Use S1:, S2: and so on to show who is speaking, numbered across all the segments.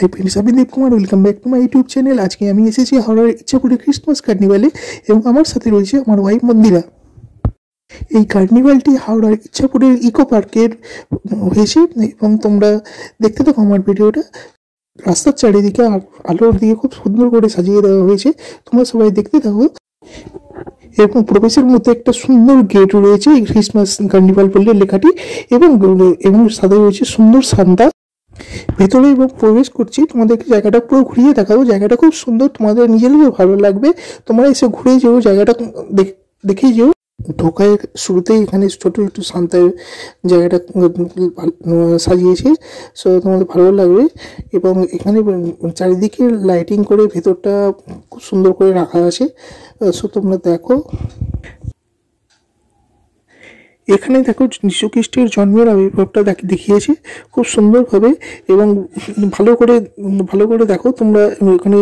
S1: High friends আমি Deep Kumar welcome back to my YouTube channel. আজকে আমি এসেছি হাওড়ার ইচ্ছাপুরে ক্রিসমাস কার্নিভালে এবং আমার সাথে রয়েছে আমার ওয়াইফ মন্দিরা। এই কার্নিভালটি হাওড়ার ইচ্ছাপুরের ইকো পার্কের হয়েছে এবং তোমরা দেখতে থাকো আমার ভিডিওটা। রাস্তার চারিদিকে আলোর দিয়ে খুব সুন্দর করে সাজিয়ে দেওয়া হয়েছে, তোমরা সবাই দেখতে থাকো। এরকম প্রবেশের মধ্যে একটা সুন্দর গেট রয়েছে এই ক্রিসমাস কার্নিভাল বললে লেখাটি, এবং এবং সাথে রয়েছে সুন্দর সান্তা। ভেতরে এবং প্রবেশ করছি, তোমাদেরকে জায়গাটা পুরো ঘুরিয়ে দেখাবো। জায়গাটা খুব সুন্দর, তোমাদের নিজেদেরও ভালো লাগবে। তোমরা এসে ঘুরে যেও, জায়গাটা দেখে যেও। ঢোকায় শুরুতেই এখানে ছোট একটু সান্তার জায়গাটা সাজিয়েছে, সো তোমাদের ভালো লাগবে। এবং এখানে চারিদিকে লাইটিং করে ভেতরটা খুব সুন্দর করে রাখা আছে, সো তোমরা দেখো। এখানে দেখো যীশু খ্রিস্টের জন্মের আবির্ভাবটা দেখিয়েছে খুব সুন্দরভাবে, এবং ভালো করে দেখো তোমরা। এখানে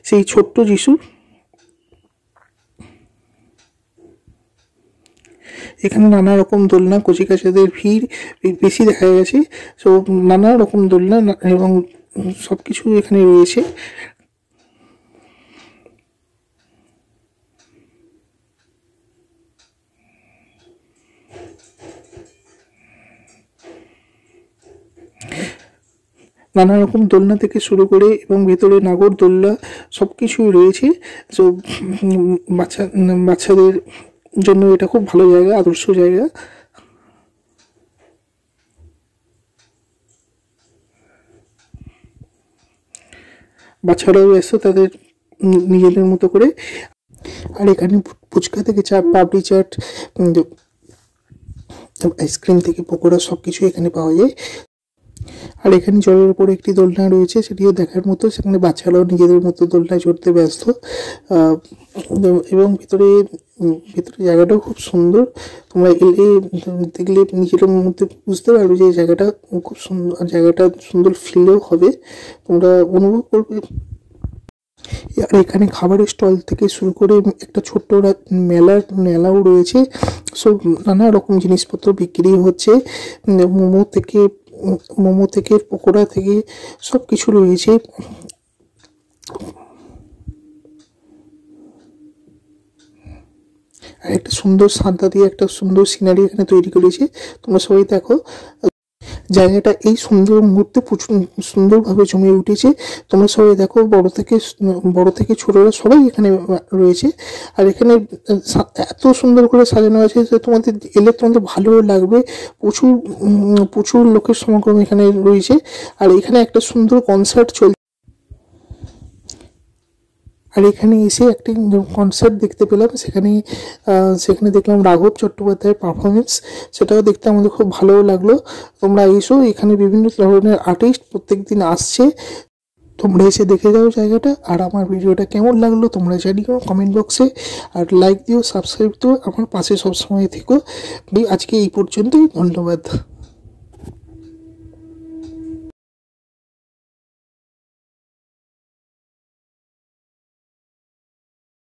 S1: সেই ছোট্ট যীশু, এখানে নানা রকম দোলনা, কচিকাচাদের ভিড় বেশি দেখা গেছে। সো নানা রকম দোলনা এবং সব কিছু এখানে রয়েছে। নানা রকম দোলনা থেকে শুরু করে এবং ভেতরে নাগর দোলনা সব কিছুই রয়েছে। সো বাচ্চাদের জন্য এটা খুব ভালো জায়গা, আদর্শ জায়গা। বাচ্চারাও এসো তাদের নিজেদের মতো করে। আর এখানে ফুচকা থেকে চাট, পাপড়ি চাট, আইসক্রিম থেকে পকোড়া সব কিছু এখানে পাওয়া যায়। আর এখানে জলের উপরে একটি দোলনা রয়েছে, সেটিও দেখার মতো। সেখানে বাচ্চারাও নিজেদের মতো দোলনায় চড়তে ব্যস্ত। এবং ভিতরে জায়গাটাও খুব সুন্দর। তোমরা এলে দেখলে নিজের মধ্যে বুঝতে পারবে যে জায়গাটা খুব সুন্দর, জায়গাটা সুন্দর ফিলও হবে, তোমরা অনুভব করবে। আর এখানে খাবারের স্টল থেকে শুরু করে একটা ছোট্ট মেলাও রয়েছে। সব নানা রকম জিনিসপত্র বিক্রি হচ্ছে, মোমো থেকে পকোড়া থেকে সব কিছু রয়েছে। আর একটা সুন্দর সান্তা দিয়ে একটা সুন্দর সিনারি এখানে তৈরি করেছে, তোমরা সবাই দেখো। জায়গাটা এই সুন্দর মুহূর্তে প্রচুর সুন্দরভাবে জমে উঠেছে, তোমরা সবাই দেখো। বড় থেকে ছোটরা সবাই এখানে রয়েছে। আর এখানে এত সুন্দর করে সাজানো আছে যে তোমাদের এলে তোমাদের ভালো লাগবে। প্রচুর লোকের সমাগম এখানে রয়েছে। আর এখানে একটা সুন্দর কনসার্ট চলছে। আর এখানে এসে একটি কনসার্ট দেখতে পেলাম, সেখানে দেখলাম রাঘব চট্টোপাধ্যায়ের পারফরমেন্স, সেটাও দেখতে আমাদের খুব ভালো লাগলো। তোমরা এসো, এখানে বিভিন্ন ধরনের আর্টিস্ট প্রত্যেক দিন আসছে, তোমরা এসে দেখে যাও জায়গাটা। আর আমার ভিডিওটা কেমন লাগলো তোমরা জানিও কমেন্ট বক্সে। আর লাইক দিও, সাবস্ক্রাইব দিও, আমার পাশে সবসময় থেকো। আজকে এই পর্যন্তই, ধন্যবাদ।